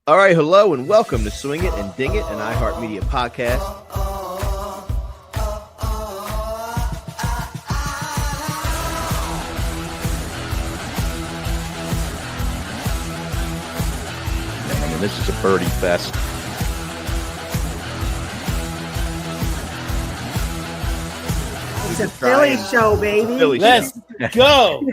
All right, hello and welcome to Swing It and Ding It, an iHeartMedia podcast. Man, this is a birdie fest. It's a Philly show, baby. Philly Let's show. go.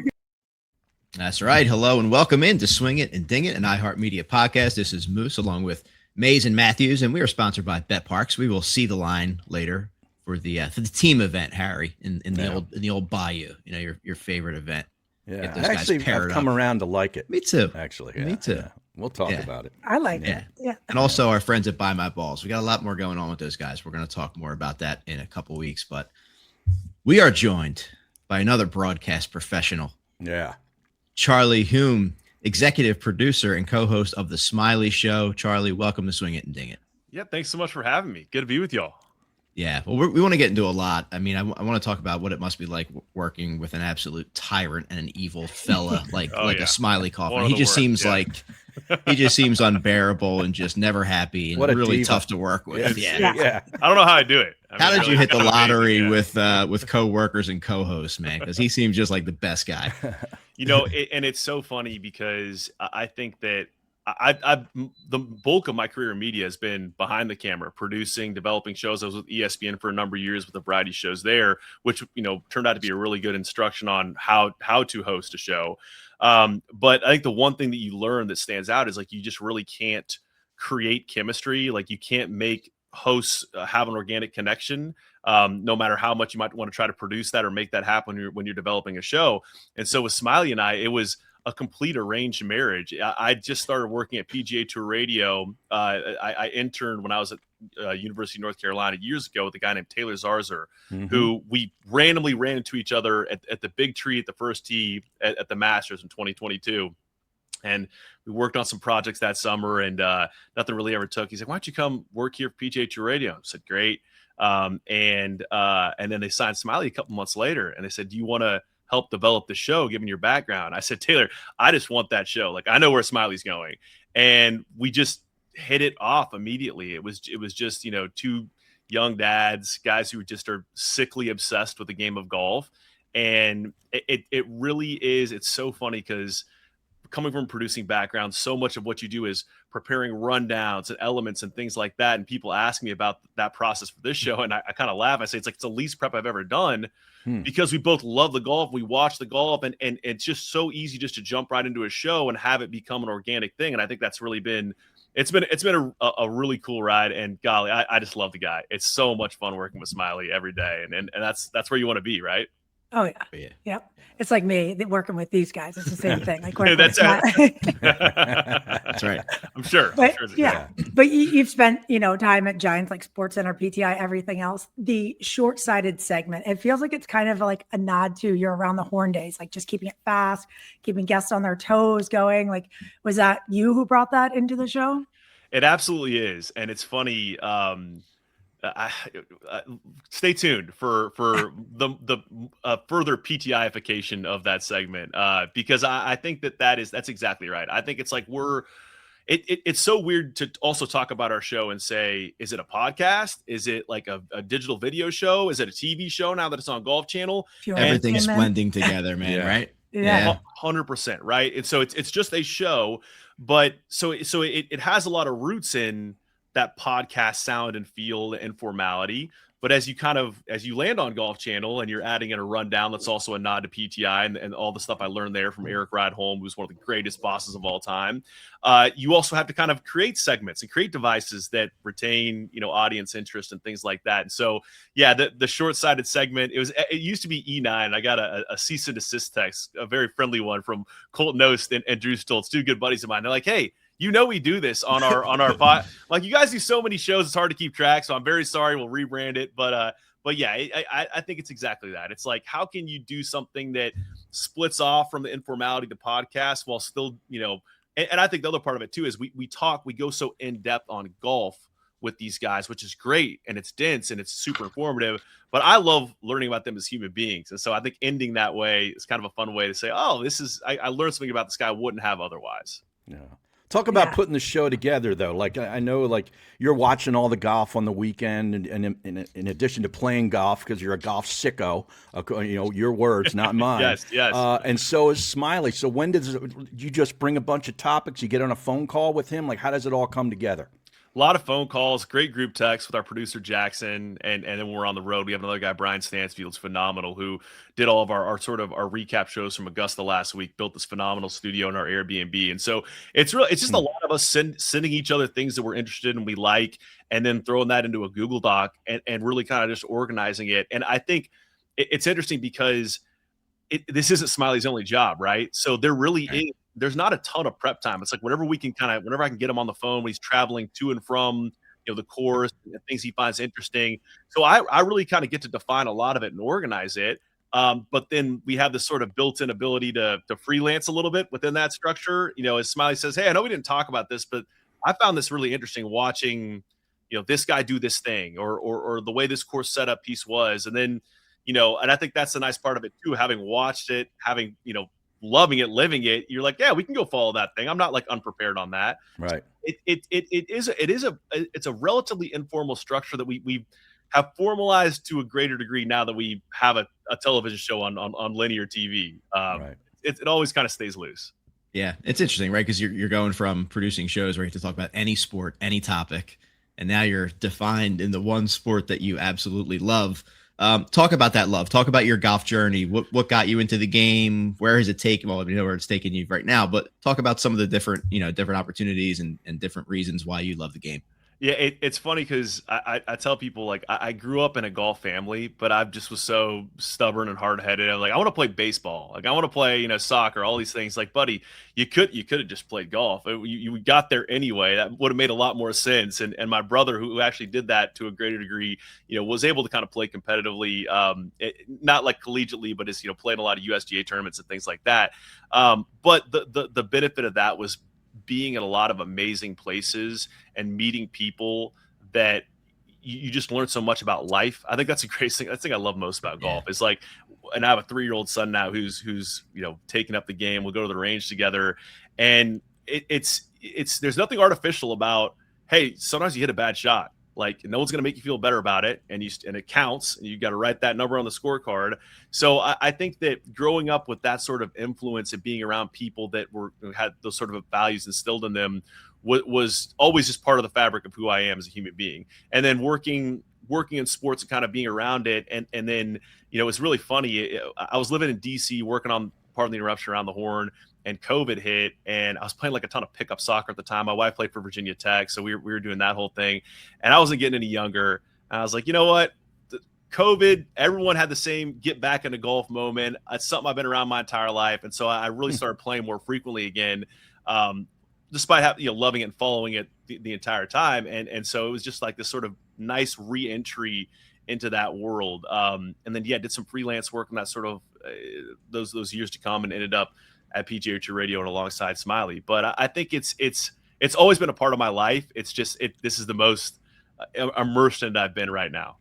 That's right. Hello and welcome in to Swing It and Ding It, an iHeartMedia podcast. This is Moose along with Mays and Matthews, and we are sponsored by Betparx. We will see the line later for the team event, Harry, in the old Bayou. You know, your favorite event. Yeah, Get those guys actually, paired I've come up. around to like it. Me too. Actually, Me too. Yeah. We'll talk about it. I like Yeah. it. Yeah. And also our friends at Buy My Balls. We got a lot more going on with those guys. We're going to talk more about that in a couple weeks, but we are joined by another broadcast professional. Yeah. Charlie Hulme, executive producer and co-host of the Smylie Show. Charlie, welcome to Swing It and Ding It. Yeah, thanks so much for having me. Good to be with y'all. Yeah, well, we want to get into a lot. I mean, I want to talk about what it must be like working with an absolute tyrant and an evil fella like a Smiley Kaufman. He just seems like he just seems unbearable and just never happy and What a really diva. tough to work with. Yeah. I don't know how I do it. I mean, How did really, you hit the it's amazing, lottery yeah. with co-workers and co-hosts, man? Because he seems just like the best guy. You know, and it's so funny because I think that I the bulk of my career in media has been behind the camera, producing, developing shows. I was with ESPN for a number of years with the variety shows there, which, you know, turned out to be a really good instruction on how to host a show. But I think the one thing that you learn that stands out is like you just really can't create chemistry. Like you can't make hosts have an organic connection, no matter how much you might want to try to produce that or make that happen when you're developing a show. And so with Smylie and I, it was a complete arranged marriage. I just started working at PGA Tour Radio. I interned when I was at University of North Carolina years ago with a guy named Taylor Zarzer, who we randomly ran into each other at the big tree at the first tee at the Masters in 2022. And we worked on some projects that summer, and nothing really ever took. He's like, "Why don't you come work here for PGA Tour Radio?" I said, "Great." And then they signed Smylie a couple months later, and they said, "Do you want to help develop the show, given your background?" I said, "Taylor, I just want that show. Like, I know where Smiley's going." And we just hit it off immediately. It was just, you know, two young dads, guys who just are sickly obsessed with the game of golf. And it really is. It's so funny because coming from a producing background, so much of what you do is preparing rundowns and elements and things like that. And people ask me about that process for this show. And I kind of laugh. I say, it's the least prep I've ever done because we both love the golf. We watch the golf and it's just so easy just to jump right into a show and have it become an organic thing. And I think that's really been, it's been a really cool ride. And golly, I just love the guy. It's so much fun working with Smylie every day. And that's where you want to be, right? Oh yeah. Yeah. Yep. It's like me working with these guys. It's the same thing. Like Yeah, that's That's right. I'm sure. But I'm sure yeah, but you've spent, time at giants like SportsCenter, PTI, everything else. The short-sighted segment, it feels like it's kind of like a nod to your around the horn days, like just keeping it fast, keeping guests on their toes going. Like, was that you who brought that into the show? It absolutely is. And it's funny. Stay tuned for the further PTIification of that segment, because I think that's exactly right. I think it's like it's so weird to also talk about our show and say, is it a podcast? Is it like a digital video show? Is it a TV show now that it's on Golf Channel? Everything's blending together, man. Right? Yeah. 100%. Right. And so it's just a show, but so it has a lot of roots in that podcast sound and feel and formality. But as you land on Golf Channel and you're adding in a rundown, that's also a nod to PTI and all the stuff I learned there from Eric Radholm, who's one of the greatest bosses of all time. You also have to kind of create segments and create devices that retain, audience interest and things like that. And so, yeah, the short-sighted segment, it used to be E9. I got a cease and desist text, a very friendly one from Colton Ost and Drew Stoltz, two good buddies of mine. They're like, "Hey, we do this on our pod. Like, you guys do so many shows, it's hard to keep track. So I'm very sorry. We'll rebrand it." But yeah, I think it's exactly that. It's like, how can you do something that splits off from the informality of the podcast while still, and I think the other part of it too is we go so in depth on golf with these guys, which is great. And it's dense and it's super informative, but I love learning about them as human beings. And so I think ending that way is kind of a fun way to say, oh, I learned something about this guy I wouldn't have otherwise. Yeah. Talk about Yeah. putting the show together, though. Like I know, like you're watching all the golf on the weekend, and in addition to playing golf, because you're a golf sicko, your words, not mine. Yes. And so is Smylie. So when does you just bring a bunch of topics? You get on a phone call with him. Like how does it all come together? A lot of phone calls, great group text with our producer Jackson, and then when we're on the road, we have another guy, Brian Stansfield's phenomenal, who did all of our recap shows from Augusta last week, built this phenomenal studio in our Airbnb. And so it's just a lot of us sending each other things that we're interested in, we like, and then throwing that into a Google Doc and really kind of just organizing it. And I think it's interesting because this isn't Smylie's only job, right? So there really is. There's not a ton of prep time. It's like whenever I can get him on the phone when he's traveling to and from, the course and things he finds interesting. So I really kind of get to define a lot of it and organize it. But then we have this sort of built-in ability to freelance a little bit within that structure. As Smylie says, hey, I know we didn't talk about this, but I found this really interesting watching, this guy do this thing or the way this course setup piece was. And then, and I think that's the nice part of it too, having watched it, having, loving it, living it, you're like, yeah, we can go follow that thing. I'm not like unprepared on that. Right. It's a relatively informal structure that we have formalized to a greater degree now that we have a television show on linear TV. Right. It always kind of stays loose. Yeah, it's interesting, right? Because you're going from producing shows where you have to talk about any sport, any topic, and now you're defined in the one sport that you absolutely love. Talk about that love. Talk about your golf journey. What got you into the game? Where has it taken? Well, you know where it's taking you right now, but talk about some of the different opportunities and different reasons why you love the game. Yeah, it's funny because I tell people, like, I grew up in a golf family, but I just was so stubborn and hard-headed. I'm like, I want to play baseball. Like, I want to play, soccer, all these things. Like, buddy, you could have just played golf. You got there anyway. That would have made a lot more sense. And my brother, who actually did that to a greater degree, was able to kind of play competitively, not like collegiately, but is, playing a lot of USGA tournaments and things like that. But the benefit of that was being in a lot of amazing places and meeting people that you just learn so much about life. I think that's the greatest thing. That's the thing I love most about golf. Is like, and I have a 3-year-old son now who's taking up the game. We'll go to the range together, and it's there's nothing artificial about, hey, sometimes you hit a bad shot. Like, no one's going to make you feel better about it, and it counts, and you got to write that number on the scorecard. So I think that growing up with that sort of influence and being around people that had those sort of values instilled in them was always just part of the fabric of who I am as a human being. And then working in sports and kind of being around it, and then it's really funny. I was living in DC working on Pardon the Interruption Around the Horn, and COVID hit, and I was playing like a ton of pickup soccer at the time. My wife played for Virginia Tech, so we were doing that whole thing, and I wasn't getting any younger. And I was like, you know what? COVID, everyone had the same get back into golf moment. It's something I've been around my entire life, and so I really started playing more frequently again, despite loving it and following it the entire time. And so it was just like this sort of nice re-entry into that world. And then did some freelance work in that sort of those years to come, and ended up at PGA Radio and alongside Smylie. But I think it's always been a part of my life. It's just this is the most immersed in I've been right now.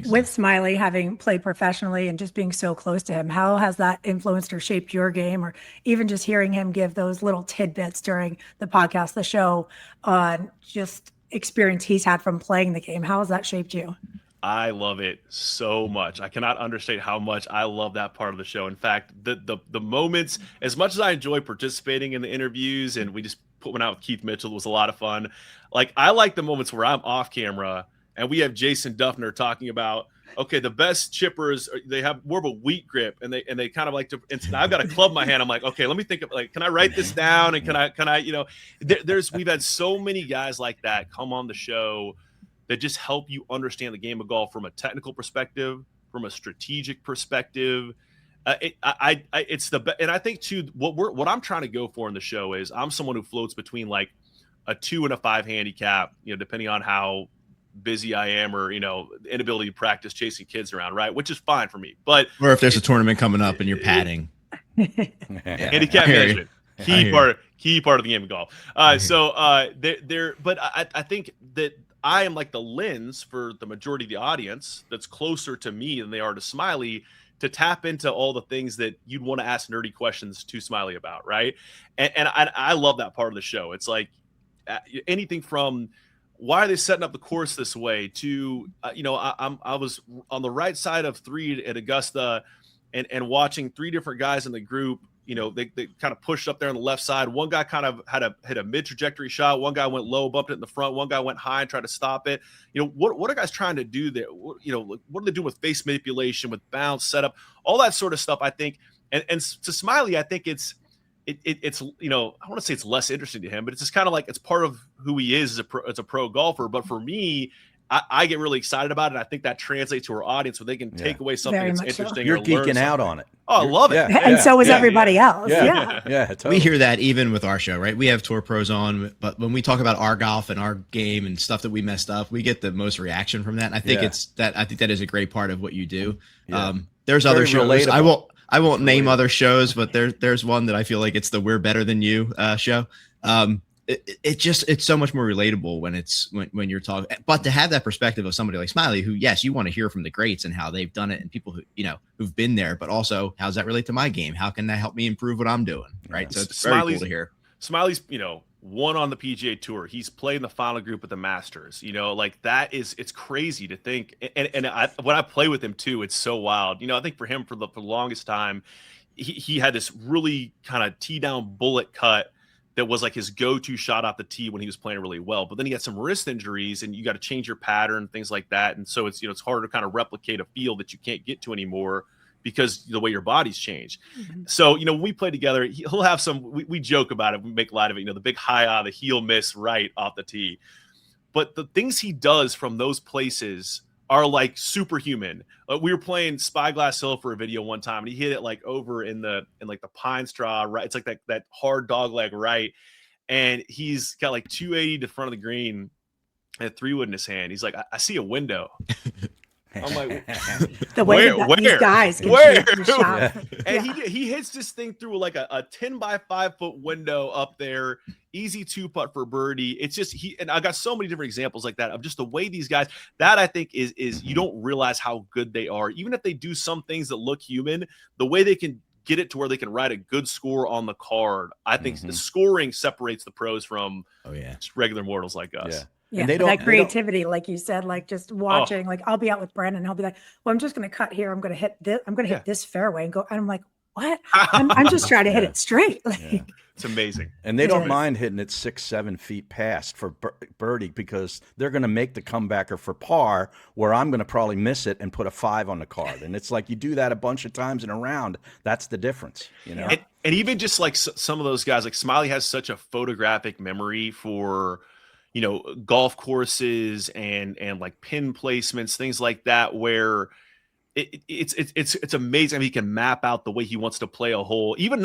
With Smylie having played professionally and just being so close to him, how has that influenced or shaped your game, or even just hearing him give those little tidbits during the podcast, the show, on just experience he's had from playing the game? How has that shaped you? I love it so much. I cannot understate how much I love that part of the show. In fact, the moments, as much as I enjoy participating in the interviews, and we just put one out with Keith Mitchell, it was a lot of fun. Like, I like the moments where I'm off camera and we have Jason Duffner talking about, okay, the best chippers, they have more of a wheat grip, and they kind of like to, and I've got a club in my hand. I'm like, okay, let me think of, like, can I write this down? And can I, we've had so many guys like that come on the show that just help you understand the game of golf from a technical perspective, from a strategic perspective. It's and I think too, what I'm trying to go for in the show is, I'm someone who floats between like a 2 and a 5 handicap, depending on how busy I am, or inability to practice chasing kids around, right? Which is fine for me. But or if there's a tournament coming up and you're padding, handicap management, key part of the game of golf. But I think that I am like the lens for the majority of the audience that's closer to me than they are to Smylie, to tap into all the things that you'd want to ask nerdy questions to Smylie about, right? And I love that part of the show. It's like anything from why are they setting up the course this way to I was on the right side of 3 at Augusta and watching 3 different guys in the group. They kind of pushed up there on the left side. One guy kind of hit a mid trajectory shot. One guy went low, bumped it in the front. One guy went high and tried to stop it. What are guys trying to do there? What are they doing with face manipulation, with bounce setup, all that sort of stuff? I think, and to Smylie, I think it's I want to say it's less interesting to him, but it's just kind of like it's part of who he is as a pro golfer. But for me, I get really excited about it. I think that translates to our audience where they can take away something Very that's much so. interesting. You're or learn geeking out something. on it. Oh, I love it. And so is everybody else. Yeah. Totally. We hear that even with our show, right? We have tour pros on, but when we talk about our golf and our game and stuff that we messed up, we get the most reaction from that. And I think I think that is a great part of what you do. Yeah. There's Very other shows. relatable. I won't name other shows, but there's one that I feel like it's the We're Better Than You show. It's so much more relatable when you're talking, but to have that perspective of somebody like Smylie, who, yes, you want to hear from the greats and how they've done it and people who, who've been there, but also how does that relate to my game? How can that help me improve what I'm doing? Right. So it's very cool to hear. Smiley's, won on the PGA Tour. He's played in the final group at the Masters. Like that it's crazy to think. And when I play with him too, it's so wild. I think for him for the longest time, he had this really kind of tee down bullet cut that was like his go-to shot off the tee when he was playing really well. But then he had some wrist injuries and you got to change your pattern, things like that. And so it's, it's harder to kind of replicate a feel that you can't get to anymore because the way your body's changed. Mm-hmm. So, when we play together, he'll have we joke about it. We make light of it, the big high the heel miss right off the tee. But the things he does from those places are like superhuman. We were playing Spyglass Hill for a video one time and he hit it like over in the pine straw, right? It's like that hard dog leg right. And he's got like 280 to the front of the green and a 3-wood in his hand. He's like, I see a window. I'm like, the way where? These guys can where? shoot shots. And he hits this thing through like a 10 by 5 foot window up there. Easy 2-putt for birdie. It's just and I got so many different examples like that of just the way these guys. That I think is you don't realize how good they are. Even if they do some things that look human, the way they can get it to where they can write a good score on the card. I think the scoring separates the pros from regular mortals like us. Yeah. Yeah, that creativity, like you said, like just watching, like I'll be out with Brandon and he'll be like, well, I'm just going to cut here. I'm going to hit this. I'm going to hit this fairway and go. And I'm like, what? I'm just trying to hit it straight. Like, it's amazing. And they don't mind hitting it 6-7 feet past for birdie because they're going to make the comebacker for par where I'm going to probably miss it and put a 5 on the card. And it's like you do that a bunch of times in a round. That's the difference, And even just like some of those guys, like Smylie has such a photographic memory for golf courses and like pin placements, things like that, where it's amazing. I mean, he can map out the way he wants to play a hole, even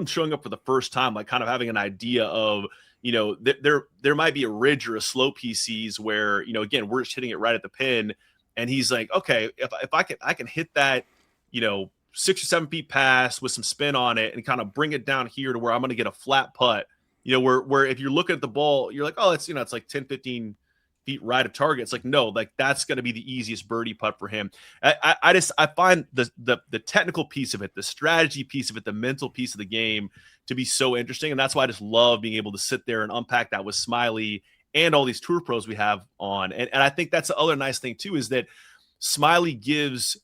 showing up for the first time, like kind of having an idea of, there might be a ridge or a slope he sees where, again, we're just hitting it right at the pin. And he's like, okay, if I can hit that, 6 or 7 feet past with some spin on it and kind of bring it down here to where I'm going to get a flat putt. Where if you're looking at the ball, you're like, oh, it's, it's like 10, 15 feet right of target. It's like, no, like that's going to be the easiest birdie putt for him. I find the technical piece of it, the strategy piece of it, the mental piece of the game to be so interesting. And that's why I just love being able to sit there and unpack that with Smylie and all these tour pros we have on. And I think that's the other nice thing too, is that Smylie gives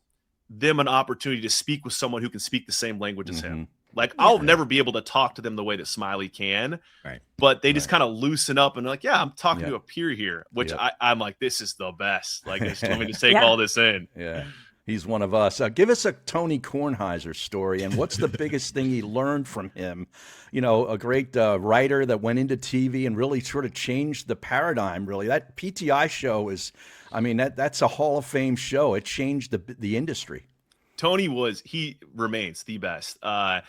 them an opportunity to speak with someone who can speak the same language as him. Like I'll never be able to talk to them the way that Smylie can, right? But they just kind of loosen up and they're like, yeah, I'm talking to a peer here, which I'm like, this is the best. Like, just let me just take all this in. Yeah. He's one of us. Give us a Tony Kornheiser story, and what's the biggest thing you learned from him? A great writer that went into TV and really sort of changed the paradigm, really. That PTI show is, that's a Hall of Fame show. It changed the industry. Tony he remains the best. I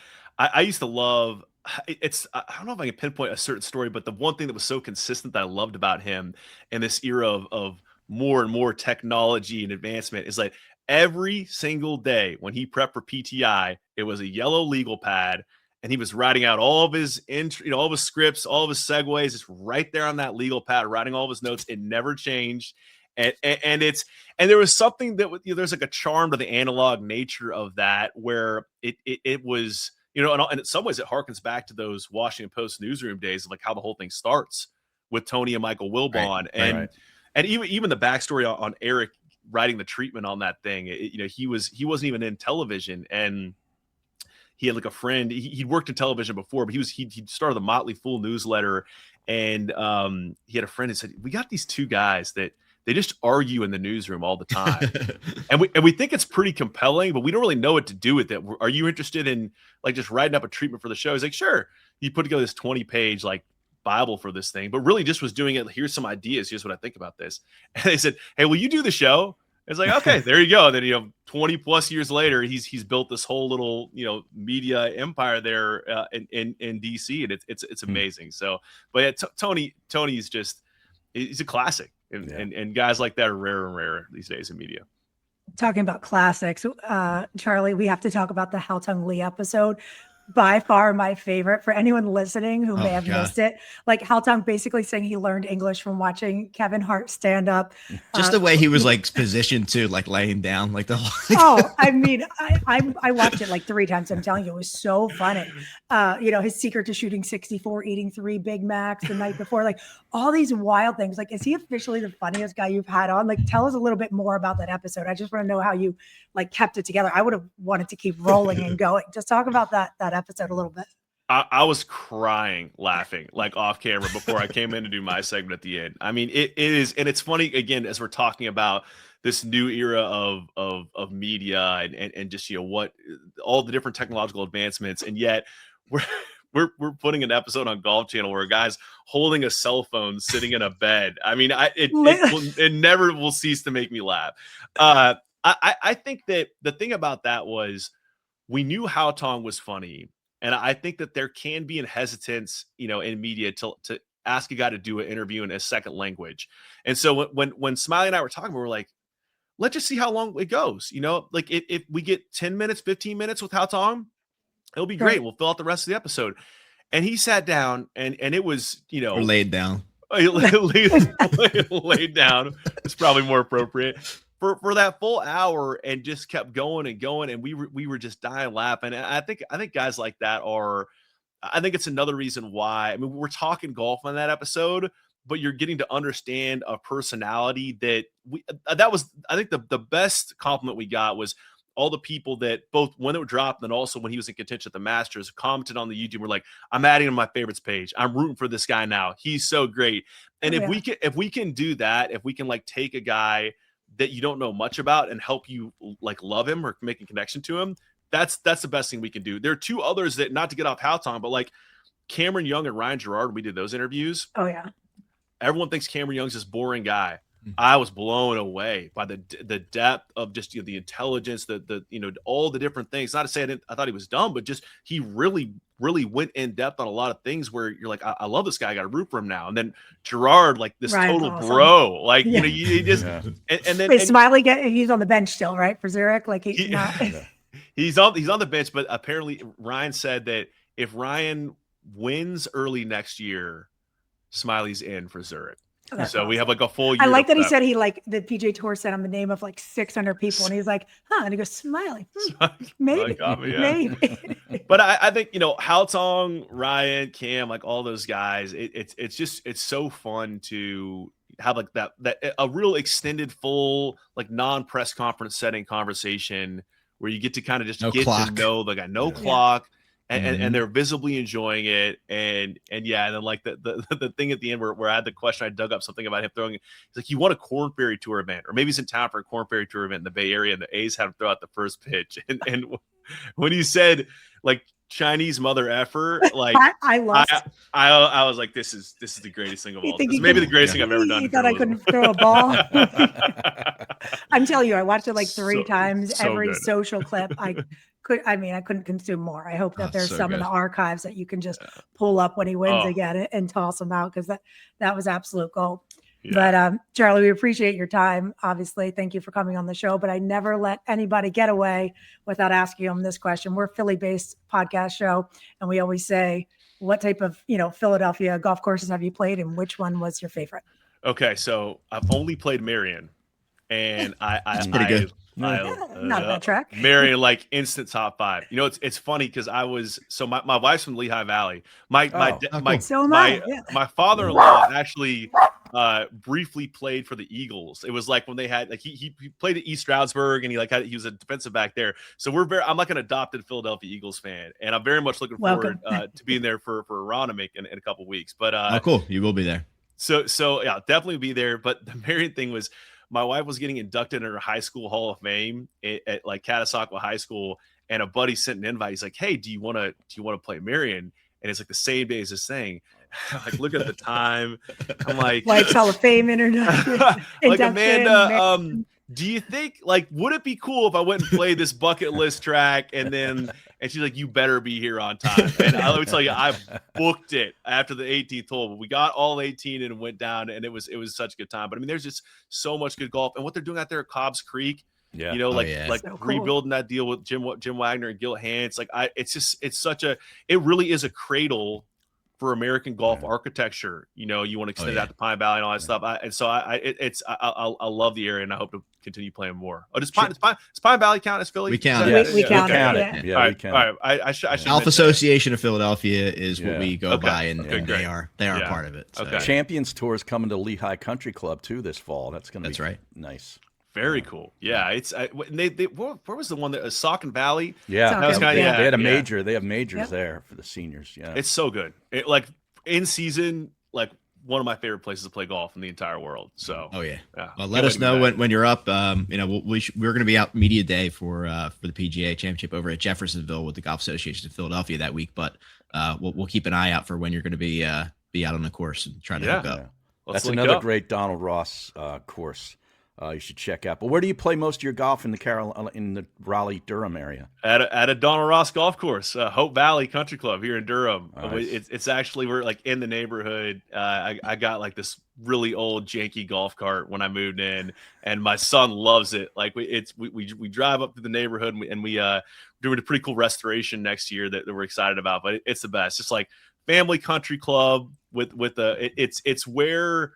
used to love I don't know if I can pinpoint a certain story, but the one thing that was so consistent that I loved about him in this era of more and more technology and advancement is like every single day when he prepped for PTI, it was a yellow legal pad and he was writing out all of his all of his scripts, all of his segues, just right there on that legal pad, writing all of his notes. It never changed. And there was something that, there's like a charm to the analog nature of that, where it was, and in some ways it harkens back to those Washington Post newsroom days of like how the whole thing starts with Tony and Michael Wilbon. And even the backstory on Eric writing the treatment on that thing, he wasn't even in television, and he had like a friend, he'd worked in television before, but he started the Motley Fool newsletter, and he had a friend who said, we got these two guys that they just argue in the newsroom all the time. and we think it's pretty compelling, but we don't really know what to do with it. Are you interested in like just writing up a treatment for the show? He's like, sure. He put together this 20-page like Bible for this thing, but really just was doing it. Here's some ideas. Here's what I think about this. And they said, hey, will you do the show? It's like, okay, there you go. And then, 20 plus years later, he's built this whole little, media empire there in DC, and it's amazing. So, but yeah, Tony's just, he's a classic, and guys like that are rarer and rarer these days in media. Talking about classics, Charlie, we have to talk about the Hal Tung Lee episode. By far my favorite. For anyone listening who may have missed it, like Hal Tung basically saying he learned English from watching Kevin Hart stand up. Just the way he was like positioned to, like laying down, like the whole. I mean, I watched it like 3 times. I'm telling you, it was so funny. His secret to shooting 64, eating 3 Big Macs the night before, like all these wild things. Like, is he officially the funniest guy you've had on? Like, tell us a little bit more about that episode. I just want to know how you like kept it together. I would have wanted to keep rolling and going. Just talk about that episode a little bit. I was crying laughing like off camera before I came in to do my segment at the end. I mean, it is, and it's funny again as we're talking about this new era of media and just what all the different technological advancements, and yet we're putting an episode on Golf Channel where a guy's holding a cell phone sitting in a bed. I mean, it never will cease to make me laugh. I think that the thing about that was we knew Hal Tung was funny. And I think that there can be a hesitance, in media to ask a guy to do an interview in a second language. And so when Smylie and I were talking, we were like, let's just see how long it goes. Like if we get 10 minutes, 15 minutes with Hal Tung, it'll be great. We'll fill out the rest of the episode. And he sat down and it was, or laid down. laid down. It's probably more appropriate. For that full hour, and just kept going and going, and we were just dying laughing. And I think guys like that I think it's another reason why. I mean, we're talking golf on that episode, but you're getting to understand a personality that was, I think the best compliment we got was all the people that both when it was dropped and also when he was in contention at the Masters commented on the YouTube. We're like, I'm adding him to my favorites page. I'm rooting for this guy now. He's so great. And if we can do that, if we can like take a guy that you don't know much about and help you like love him or make a connection to him, that's the best thing we can do. There are 2 others that, not to get off Hal Tung, but like Cameron Young and Ryan Gerard, we did those interviews. Oh yeah. Everyone thinks Cameron Young's this boring guy. I was blown away by the depth of just the intelligence, the all the different things. Not to say I thought he was dumb, but just he really went in depth on a lot of things where you're like, I love this guy. I got to root for him now. And then Gerard, like this Ryan's total awesome. bro, like you just and then wait, Smylie he's on the bench still, right, for Zurich? Like he's not. He's on the bench, but apparently Ryan said that if Ryan wins early next year, Smiley's in for Zurich. So awesome. We have like a full year. I like that he said he like the PGA Tour sent him the name of like 600 people, and he's like, and he goes, Smylie, maybe, maybe. But I think Hal Tung, Ryan, Cam, like all those guys, it's so fun to have like that a real extended, full like non-press conference setting conversation where you get to kind of just get to know the guy, clock. And they're visibly enjoying it, and then like the thing at the end where I had the question, I dug up something about him throwing. He's like, he won a Corn Ferry Tour event, or maybe he's in town for a Corn Ferry Tour event in the Bay Area, and the A's had him throw out the first pitch. And when he said like Chinese mother effer, like I was like, this is the greatest thing of all. This is maybe the greatest thing I've ever done. He thought I couldn't throw a ball. I'm telling you, I watched it like 3 times. Every good. Social clip I couldn't consume more. I hope that there's some in the archives that you can just pull up when he wins again and toss them out, because that was absolute gold. Yeah. But Charlie, we appreciate your time. Obviously, thank you for coming on the show. But I never let anybody get away without asking them this question. We're a Philly-based podcast show, and we always say, what type of Philadelphia golf courses have you played, and which one was your favorite? Okay, so I've only played Marion, and That's pretty good. Not a bad track. Marion, like instant top 5. You know, it's funny because my wife's from Lehigh Valley. My So am I. Yeah. my father-in-law actually briefly played for the Eagles. It was like when they had he played at East Stroudsburg, and he was a defensive back there. So I'm like an adopted Philadelphia Eagles fan, and I'm very much looking forward to being there for Ron in a couple of weeks. But cool, you will be there. So yeah, definitely be there. But the Marion thing was, my wife was getting inducted in her high school Hall of Fame at like Catasauqua High School, and a buddy sent an invite. He's like, "Hey, do you want to play Marion?" And it's like the same day as this thing. Like, look at the time. I'm like, Wife's Hall of Fame introduction. like, Amanda, do you think, like, would it be cool if I went and played this bucket list track, and she's like, you better be here on time. And let me tell you, I booked it after the 18th hole, but we got all 18 and went down, and it was such a good time. But I mean, there's just so much good golf, and what they're doing out there at Cobb's Creek, Yeah. you know, So cool. rebuilding that deal with Jim Wagner and Gil Hanse. Like, it really is a cradle for American golf architecture. You know, you want to extend out to Pine Valley and all that stuff. I love the area, and I hope to continue playing more. Oh, does Pine Valley count as Philly? We count it. We count it. it. Yeah, All we right, count all right. I should Alpha mention Association of Philadelphia is what we go Okay. by, and Okay, they great. are Yeah. part of it. So. Okay. Champions Tour is coming to Lehigh Country Club too this fall. That's right. Nice. Very cool. Yeah, where was the one that Saucon Valley? Yeah, That was kinda- they had a yeah. major. They have majors Yep. there for the seniors. Yeah, It's so good. It, like, in season, like, one of my favorite places to play golf in the entire world. So, Oh yeah. yeah. Well, Can't let wait us to be know back. when you're up. You know, we're going to be out media day for the PGA Championship over at Jeffersonville with the Golf Association of Philadelphia that week. But we'll keep an eye out for when you're going to be out on the course and try to hook up. Let's that's link another up. great Donald Ross course. You should check out. But where do you play most of your golf in the Raleigh Durham area? At a Donald Ross golf course, Hope Valley Country Club here in Durham. Nice. It's actually, we're like in the neighborhood. I got like this really old janky golf cart when I moved in, and my son loves it. Like we drive up to the neighborhood, and we doing a pretty cool restoration next year that we're excited about. But it's the best. It's like family country club it's where,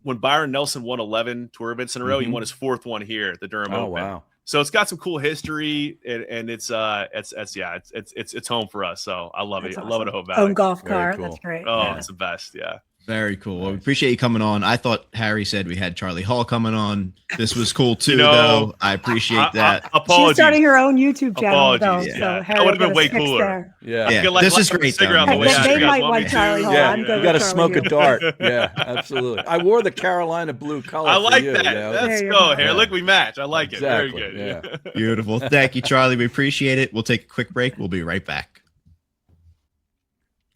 when Byron Nelson won 11 tour events in a row, he won his 4th one here at the Durham Oh Open. wow. So it's got some cool history, and it's home for us. So I love it. That's I love it awesome. at Hope Valley. Own golf Very cart. cool. That's great. Oh, Yeah. it's the best. Yeah. Very cool. Well, we appreciate you coming on. I thought Harry said we had Charlie Hall coming on. This was cool too, You know, though. I appreciate that. Apologies. She's starting her own YouTube channel, though. Apologies, So yeah. Harry That would've been will way get us cooler. there. Yeah. Yeah. I feel like This is like great, cigarette though. on the Hey, way they out. You guys might want want me Charlie to? Hall. Yeah, I'm good you with got to Charlie smoke a here. dart. Yeah, absolutely. I wore the Carolina blue color. I for like you, that. you know? Let's There you go go. here. Yeah. Look, we match. I like Exactly, it. Very good. yeah. Beautiful. Thank you, Charlie. We appreciate it. We'll take a quick break. We'll be right back.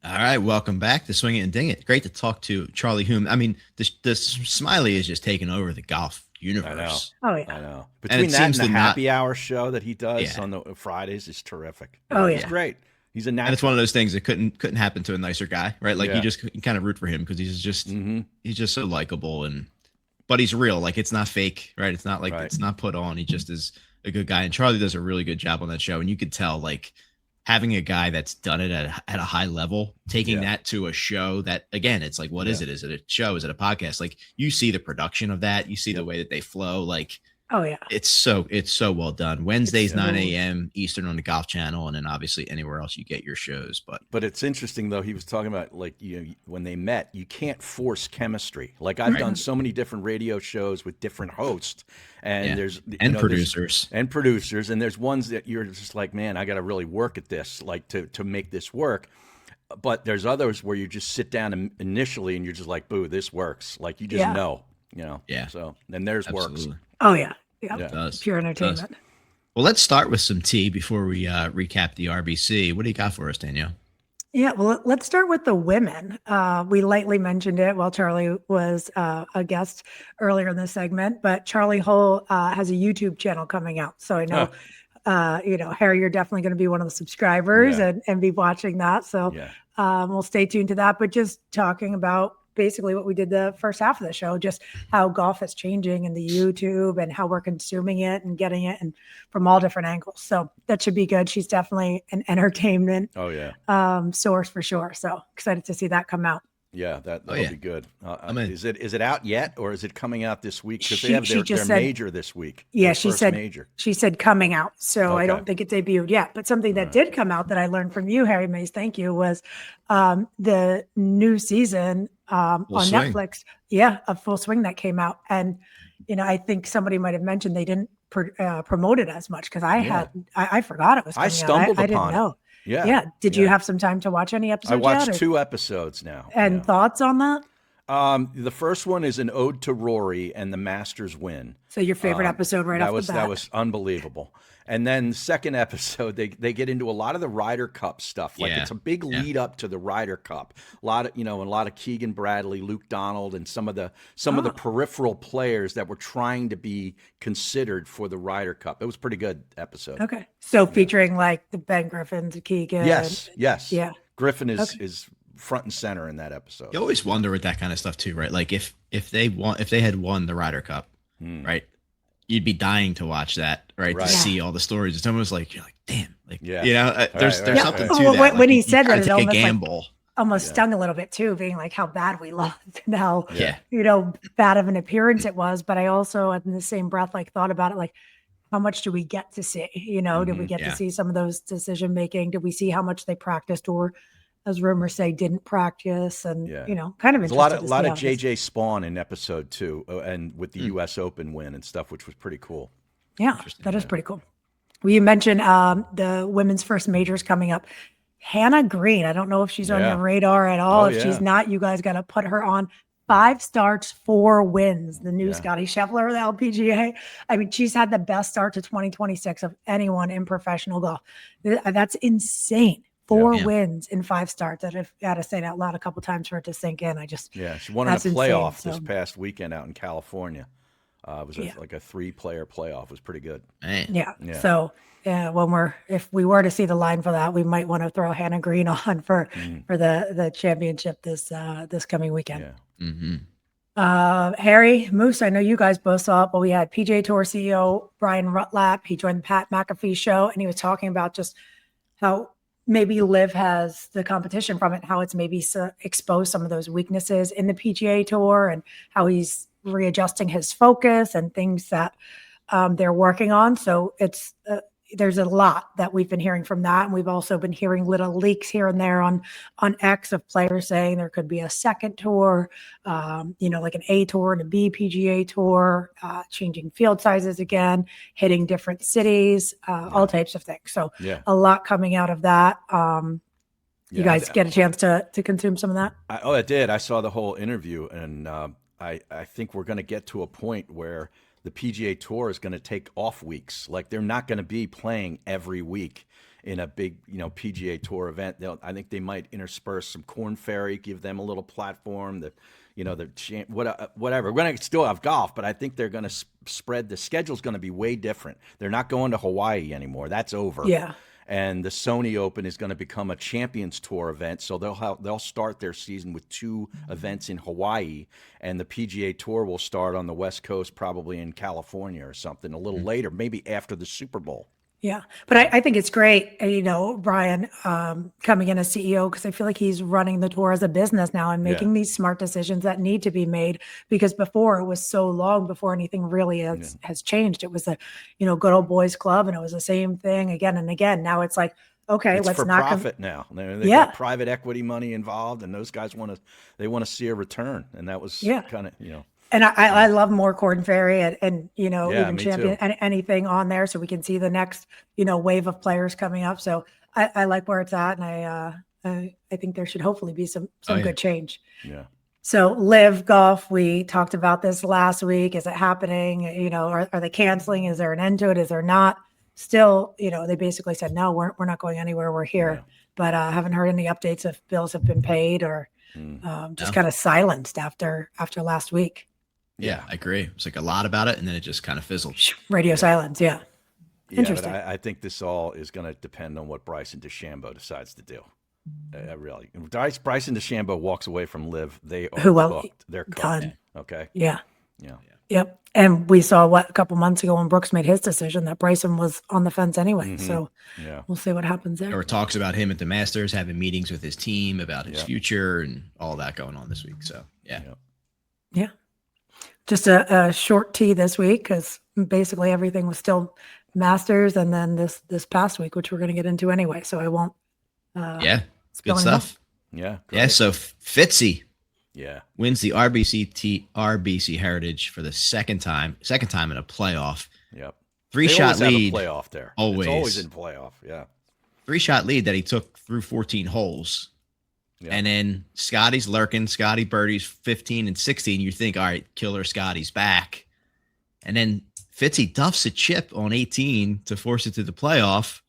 All right, welcome back to Swing It and Ding It. Great to talk to Charlie Hulme. I mean, this Smylie is just taking over the golf universe. Oh, yeah. I know. And Between it that and seems the to not- happy hour show that he does Yeah. on the Fridays is terrific. Oh, He's yeah. great. He's a And it's natural. one of those things that couldn't happen to a nicer guy, right? Like Yeah. you kind of root for him because he's just Mhm. he's just so likable, but he's real. Like, it's not fake, right? It's not like Right. it's not put on. He just is a good guy. And Charlie does a really good job on that show. And you could tell, like, having a guy that's done it at a high level, taking Yeah. that to a show that, again, it's like, what is it? Is it a show? Is it a podcast? Like, you see the production of that. You see the way that they flow. Like, Oh, yeah. it's so well done. Wednesdays, It's 9 smooth. a.m. Eastern on the Golf Channel, and then obviously anywhere else you get your shows. But it's interesting though. He was talking about, like, when they met, you can't force chemistry. Like, I've done so many different radio shows with different hosts, and Yeah. there's And there's- producers. and there's ones that you're just like, man, I got to really work at this, like to make this work. But there's others where you just sit down initially and you're just like, boo, this works. Like, you just Yeah. know. Yeah. So then theirs works. Absolutely. Oh, yeah. Yeah. Yeah. It does. Pure It does. entertainment. Well, let's start with some tea before we recap the RBC. What do you got for us, Danielle? Yeah, well, let's start with the women. We lightly mentioned it while Charlie was a guest earlier in the segment, but Charlie Hull has a YouTube channel coming out. So I know, Harry, you're definitely going to be one of the subscribers Yeah. and be watching that. So Yeah. we'll stay tuned to that. But just talking about basically what we did the first half of the show, just how golf is changing in the YouTube and how we're consuming it and getting it and from all different angles. So that should be good. She's definitely an entertainment Oh yeah. source for sure. So excited to see that come out. Yeah, that'll yeah. be good. I'm in. Is it out yet, or is it coming out this week? Because they She- have she their just said- major this week. Yeah, their she first said major. she said coming out. So I Okay. don't think it debuted yet. But something that did come out that I learned from you, Harry Mays, thank you, was the new season on Swing. Netflix. Yeah, a Full Swing that came out. And, I think somebody might have mentioned they didn't promote it as much because I forgot it was I coming stumbled out. I didn't upon it. know. Yeah. Yeah. Did you have some time to watch any episodes I watched yet? 2 episodes now. And yeah. thoughts on that? The first one is an ode to Rory and the Masters win. So your favorite episode right off the bat? That was unbelievable. And then the second episode, they get into a lot of the Ryder Cup stuff. Like it's a big lead up to the Ryder Cup. A lot of Keegan Bradley, Luke Donald, and some of the peripheral players that were trying to be considered for the Ryder Cup. It was a pretty good episode. Okay. So featuring like the Ben Griffins, Keegan. Yes. Yeah. Griffin is front and center in that episode. You always wonder with that kind of stuff too, right? Like if they had won the Ryder Cup, right? You'd be dying to watch that, right? To see all the stories. It's almost like you're like, damn, like there's something to that. When he you said that, it take a almost gamble. Almost stung a little bit too, being like how bad we lost and how Yeah. bad of an appearance it was. But I also, in the same breath, like thought about it, like how much do we get to see? Did we get to see some of those decision making? Did we see how much they practiced, or as rumors say, didn't practice? And kind of There's a lot of JJ Spawn in episode 2, and with the U.S. Open win and stuff, which was pretty cool. Yeah, that is pretty cool. Well, you mentioned the women's first majors coming up. Hannah Green, I don't know if she's on your radar at all. If she's not, you guys got to put her on. 5 starts, 4 wins. The new Scotty Scheffler of the LPGA. I mean, she's had the best start to 2026 of anyone in professional golf. That's insane. 4 wins in 5 starts. I've got to say that out loud a couple times for it to sink in. She won in a playoff this past weekend out in California. It was like a 3-player playoff. It was pretty good. Yeah. So if we were to see the line for that, we might want to throw Hannah Green on for the championship this coming weekend. Harry Moose, I know you guys both saw it, but we had PGA Tour CEO Brian Rutlap. He joined the Pat McAfee show, and he was talking about just how maybe Liv has the competition from it, how it's maybe exposed some of those weaknesses in the PGA Tour, and how he's readjusting his focus and things that they're working on. So there's a lot that we've been hearing from that. And we've also been hearing little leaks here and there on X of players saying there could be a second tour, like an A tour and a B PGA tour, changing field sizes again, hitting different cities, all types of things. So a lot coming out of that. You guys get a chance to consume some of that? I did. I saw the whole interview, and I think we're going to get to a point where the PGA Tour is going to take off weeks. Like they're not going to be playing every week in a big, PGA Tour event. I think they might intersperse some Corn Ferry, give them a little platform. Whatever. We're going to still have golf, but I think they're going to spread. The schedule's going to be way different. They're not going to Hawaii anymore. That's over. Yeah. And the Sony Open is going to become a Champions Tour event, so they'll start their season with 2 events in Hawaii, and the PGA Tour will start on the West Coast, probably in California or something, a little later, maybe after the Super Bowl. Yeah, but I think it's great, Brian coming in as CEO, because I feel like he's running the tour as a business now and making these smart decisions that need to be made, because before it was so long before anything really has changed. It was a, good old boys club, and it was the same thing again and again. Now it's like, okay, it's let's for not profit now. They got private equity money involved, and those guys want to see a return, and that was kind of And I love more Corn Ferry and even Champion too. and anything on there, so we can see the next wave of players coming up. So I like where it's at, and I think there should hopefully be some good change. Yeah. So Live Golf, we talked about this last week. Is it happening? Are they canceling? Is there an end to it? Is there not? Still, they basically said no, we're not going anywhere. We're here, but haven't heard any updates if bills have been paid or just kind of silenced after last week. Yeah, I agree. It's like a lot about it, and then it just kind of fizzled. Radio silence, Interesting. But I think this all is going to depend on what Bryson DeChambeau decides to do. Really, if Bryson DeChambeau walks away from Live, they are cooked. They're cooked. Done. Okay. Yeah. Yep. And we saw a couple months ago when Brooks made his decision that Bryson was on the fence anyway. So we'll see what happens there. There were talks about him at the Masters, having meetings with his team about his future and all that going on this week. So, Yeah. Just a short tea this week because basically everything was still Masters and then this past week, which we're going to get into anyway. So I won't. Good stuff. Yeah. Great. Yeah. So Fitzy wins the RBC Heritage for the second time in a playoff. Yep. 3-shot lead. Playoff there. Always. It's always in playoff. Yeah. 3-shot lead that he took through 14 holes. Yeah. And then Scotty's lurking. Scotty birdies 15 and 16. You think, all right, killer Scotty's back. And then Fitzy duffs a chip on 18 to force it to the playoff.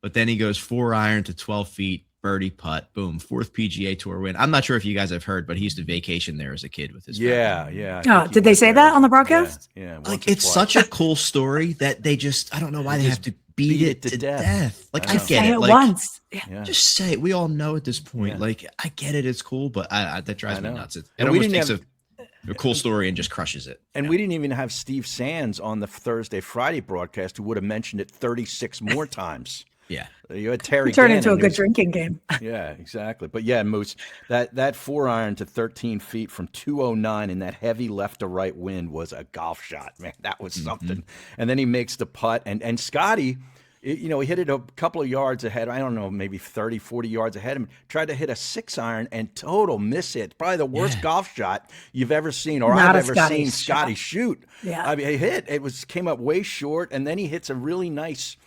But then he goes 4-iron to 12 feet, birdie putt, boom, 4th PGA Tour win. I'm not sure if you guys have heard, but he used to vacation there as a kid with his family. Yeah. Oh, did they say that on the broadcast? Yeah. Like, it's such a cool story that they just, I don't know why they have to beat it to death. Like, I get say it. Like, once. Just say it. We all know at this point. Like, I get it. It's cool, but that drives me nuts. It and almost takes a cool story and just crushes it. And we didn't even have Steve Sands on the Friday broadcast, who would have mentioned it 36 more times. Yeah. You had Terry Turn Gannon, into a good drinking game. Yeah, exactly. But yeah, Moose, that 4-iron to 13 feet from 209 in that heavy left to right wind was a golf shot, man. That was something. And then he makes the putt. And Scotty, he hit it a couple of yards ahead. I don't know, maybe 30, 40 yards ahead of him. Tried to hit a 6-iron and total miss hit. Probably the worst golf shot you've ever seen, or I've ever seen Scotty shoot. Yeah. I mean, came up way short, and then he hits a really nice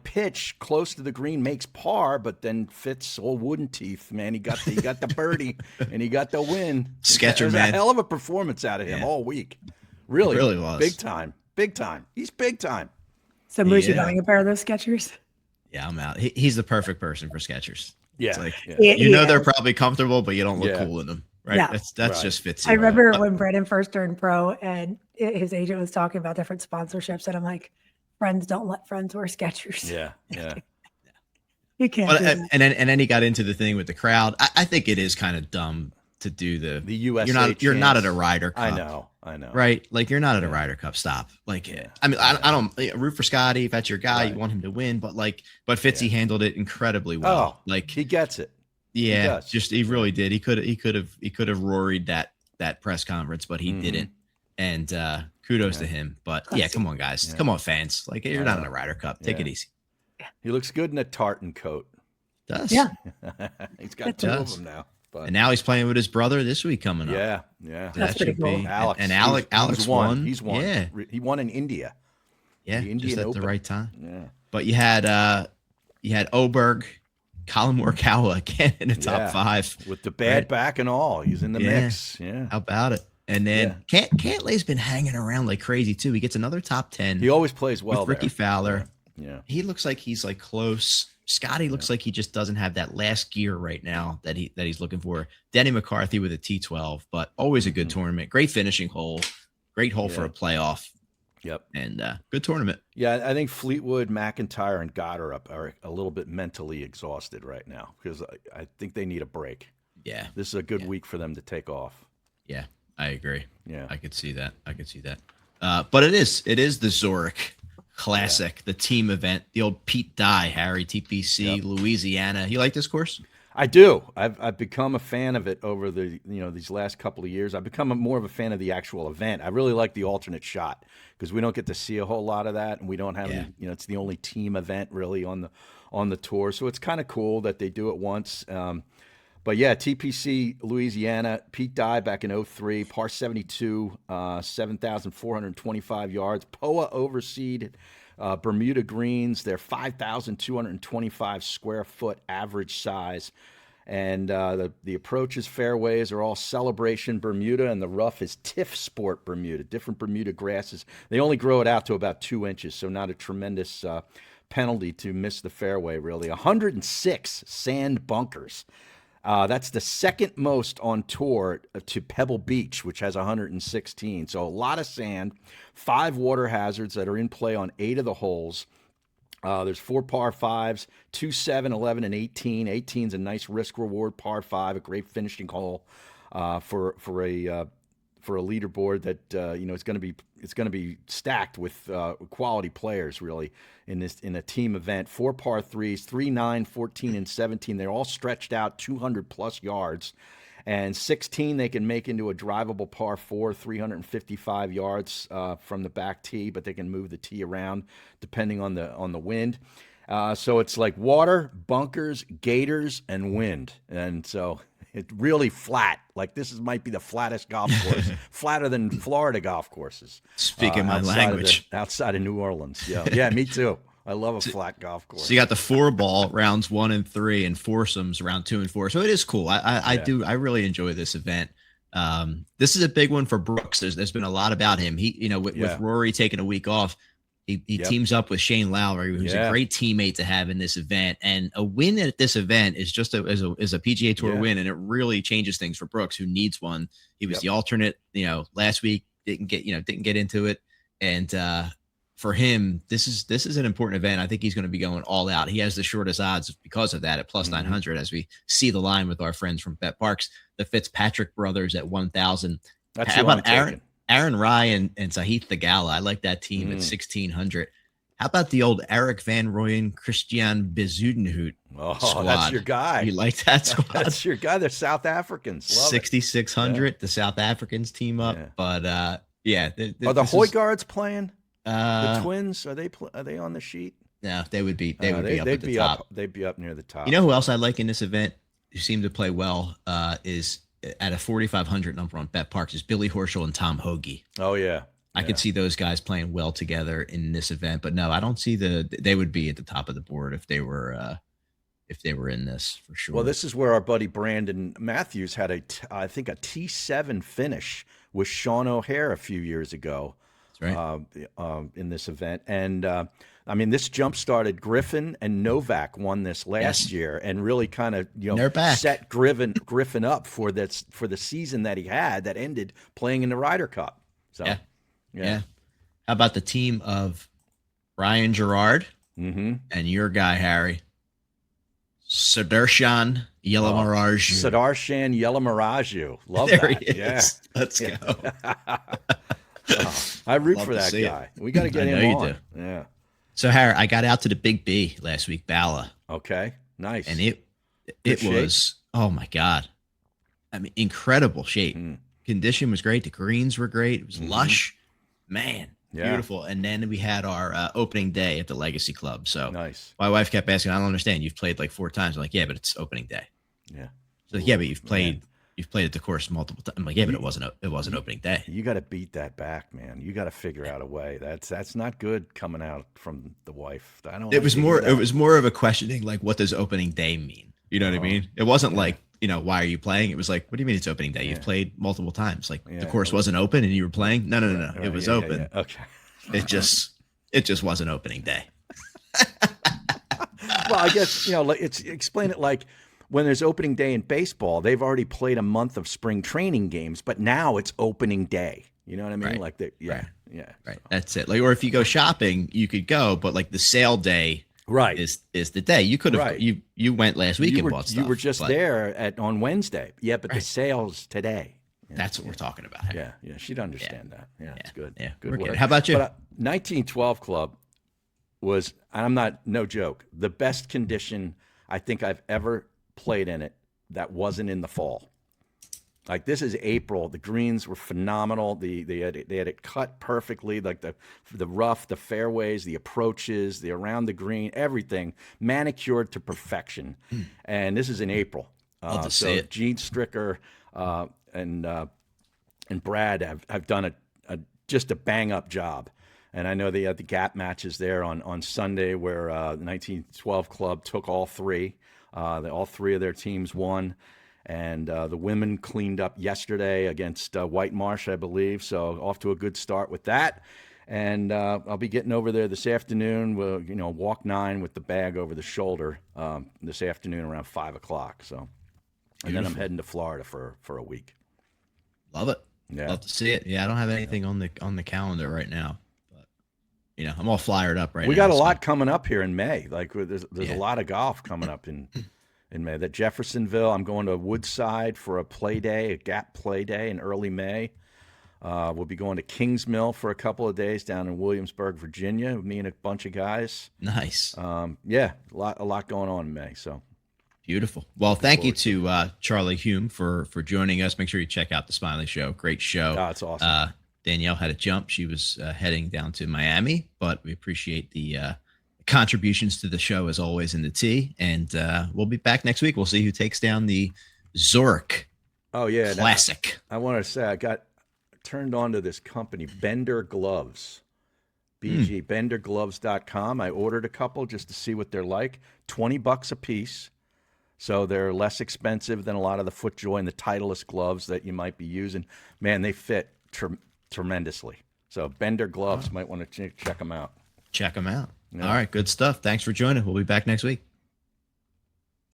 pitch close to the green, makes par, but then Fitz old wooden teeth, man. He got the birdie and he got the win. Sketcher, man. A hell of a performance out of him all week. Really was. Big time. He's big time. So Moose, you buying a pair of those Skechers? Yeah, I'm out. He's the perfect person for Skechers. Yeah. It's like, they're probably comfortable, but you don't look cool in them. Right. Yeah. That's just Fitzy. I remember when Brandon first turned pro and his agent was talking about different sponsorships, and I'm like, friends don't let friends wear Skechers. Yeah. You can't. And then he got into the thing with the crowd. I think it is kind of dumb to do the USA. You're not at a Ryder Cup. I know. Right? Like, you're not at a Ryder Cup. Stop. Like, I mean, I don't root for Scotty if that's your guy. You want him to win, but Fitzy handled it incredibly well. Like, he gets it. Yeah, he really did. He could have roried that press conference, but he didn't. And kudos to him. But come on, guys. Come on, fans. Like, you're not in a Ryder Cup. Take it easy. He looks good in a tartan coat. Does. Yeah. He's got two of them now. But. And now he's playing with his brother this week coming up. Yeah. That's pretty cool. Alex. And Alex won. He's won. Yeah. He won in India. Yeah, the Indian just at Open. the right time. Yeah. But you had Oberg, Colin Morikawa again in the top 5. With the bad back and all. He's in the mix. Yeah. How about it? And then Cantlay's been hanging around like crazy too. He gets another top 10. He always plays well with Ricky Fowler. Yeah. He looks like he's close. Scotty looks like he just doesn't have that last gear right now that he's looking for. Denny McCarthy with a T12, but always a good tournament. Great finishing hole. Great hole for a playoff. Yep. And good tournament. Yeah, I think Fleetwood, McIntyre, and Goddard are a little bit mentally exhausted right now because I think they need a break. Yeah. This is a good week for them to take off. Yeah, I agree. Yeah. I could see that. But it is the Zurich Classic, the team event, the old Pete Dye, Harry TPC, Louisiana. You like this course? I do. I've become a fan of it over the these last couple of years. I've become more of a fan of the actual event. I really like the alternate shot because we don't get to see a whole lot of that, and we don't have any, it's the only team event really on the tour. So it's kind of cool that they do it once. But yeah, TPC Louisiana, Pete Dye back in 03, par 72, 7,425 yards. POA overseeded Bermuda greens. They're 5,225 square foot average size. And the approaches, fairways are all Celebration Bermuda, and the rough is Tiff Sport Bermuda, different Bermuda grasses. They only grow it out to about 2 inches, so not a tremendous penalty to miss the fairway, really. 106 sand bunkers. That's the second most on tour to Pebble Beach, which has 116. So a lot of sand, 5 water hazards that are in play on 8 of the holes. There's 4 par 5s, 2, 7, 11, and 18. 18's a nice risk reward par 5, a great finishing hole for for a leaderboard that it's going to be stacked with quality players really in a team event. 4 par 3s, 3, 9, 14, and 17. They're all stretched out 200 plus yards. And 16 they can make into a drivable par 4, 355 yards from the back tee, but they can move the tee around depending on the wind. So it's like water, bunkers, gators, and wind. And so it's really flat. Like this might be the flattest golf course, flatter than Florida golf courses. Speaking my language. Outside of New Orleans. Yeah, me too. I love a flat golf course. So you got the 4-ball rounds 1 and 3 and foursomes round 2 and 4. So it is cool. I really enjoy this event. This is a big one for Brooks. There's been a lot about him. He, with Rory taking a week off, he teams up with Shane Lowry, who's a great teammate to have in this event. And a win at this event is just a PGA Tour win, and it really changes things for Brooks, who needs one. He was the alternate, last week, didn't get into it, and for him, this is an important event. I think he's going to be going all out. He has the shortest odds because of that at plus 900, as we see the line with our friends from Betparx, the Fitzpatrick brothers at 1,000. That's How who I'm about taking. Aaron Rye and Sahith Theegala? I like that team at 1,600. How about the old Eric Van Rooyen, Christian Bezuidenhout squad? That's your guy. You like that squad? That's your guy. They're South Africans. 6,600. The South Africans team up. Yeah. But are the Hoygaards playing? The Twins, are they on the sheet? No, they would be up at the top. They'd be up near the top. You know who else I like in this event who seem to play well is at a 4,500 number on Betparx is Billy Horschel and Tom Hoagie. Oh yeah. I could see those guys playing well together in this event, but no, I don't see they would be at the top of the board if they were in this for sure. Well, this is where our buddy Brandon Matthews had I think a T7 finish with Sean O'Hare a few years ago. Right. In this event. And this jump started Griffin and Novak won this last year and really kind of, set Griffin up for the season that he had that ended playing in the Ryder Cup. So, yeah. How about the team of Ryan Gerard and your guy, Harry? Sudarshan Yelamaraju. Sudarshan Yelamaraju. Love there that. He is. Yeah. Let's go. I root for that guy. We got to get him on. You do. Yeah. So, Harry, I got out to the Big B last week, Bala. Okay. Nice. And it was, oh my God. Incredible shape. Condition was great. The greens were great. It was lush. Man, beautiful. And then we had our opening day at the Legacy Club. So nice. My wife kept asking, I don't understand. You've played like 4 times. I'm like, yeah, but it's opening day. Yeah. So, yeah, but you've played at the course multiple times. I'm like, yeah, but it wasn't opening day. You got to beat that back, man. You got to figure out a way. That's not good coming out from the wife. It was more of a questioning, like, what does opening day mean? You know what I mean? It wasn't like, why are you playing? It was like, what do you mean it's opening day? You've played multiple times. Like the course wasn't open and you were playing? No. It was open. Okay. It just wasn't opening day. Well, I guess, explain it like when there's opening day in baseball, they've already played a month of spring training games, but now it's opening day. You know what I mean? Right. Like Right. So. That's it. Like, or if you go shopping, you could go, but like the sale day is the day. You could have you went last week and bought stuff. You were just there on Wednesday. Yeah, but the sale's today. That's what we're talking about. Yeah, she'd understand that. Yeah, it's good. Yeah, good work. How about you? But 1912 Club was, no joke, the best condition I think I've ever played in it that wasn't in the fall. Like, this is April. The greens were phenomenal. They had it cut perfectly. Like the rough, the fairways, the approaches, the around the green, everything manicured to perfection. And this is in April. Love to see it. Gene Stricker and Brad have done just a bang up job. And I know they had the gap matches there on Sunday where the 1912 Club took all three. All three of their teams won. And the women cleaned up yesterday against White Marsh, I believe. So off to a good start with that. And I'll be getting over there this afternoon. We'll, walk 9 with the bag over the shoulder this afternoon around 5 o'clock. So, and then I'm heading to Florida for a week. Love it. Yeah. Love to see it. Yeah, I don't have anything on the calendar right now, but I'm all flyered up right now. We got a lot coming up here in May. Like there's a lot of golf coming up in May. That Jeffersonville, I'm going to Woodside for a play day, a gap play day in early May. We'll be going to Kings Mill for a couple of days down in Williamsburg, Virginia, with me and a bunch of guys. Nice. Yeah, a lot going on in May. So beautiful. Well, thank you to Charlie Hulme for joining us. Make sure you check out the Smylie Show. Great show. Oh, it's awesome. Danielle had to jump. She was heading down to Miami, but we appreciate the contributions to the show as always in the tea. And we'll be back next week. We'll see who takes down the Zurich Classic. I want to say I got turned on to this company, Bender Gloves. BenderGloves.com. I ordered a couple just to see what they're like. $20 a piece. So they're less expensive than a lot of the FootJoy and the Titleist gloves that you might be using. Man, they fit tremendously. So Bender Gloves, might want to check them out. Check them out. Yeah. All right, good stuff. Thanks for joining. We'll be back next week.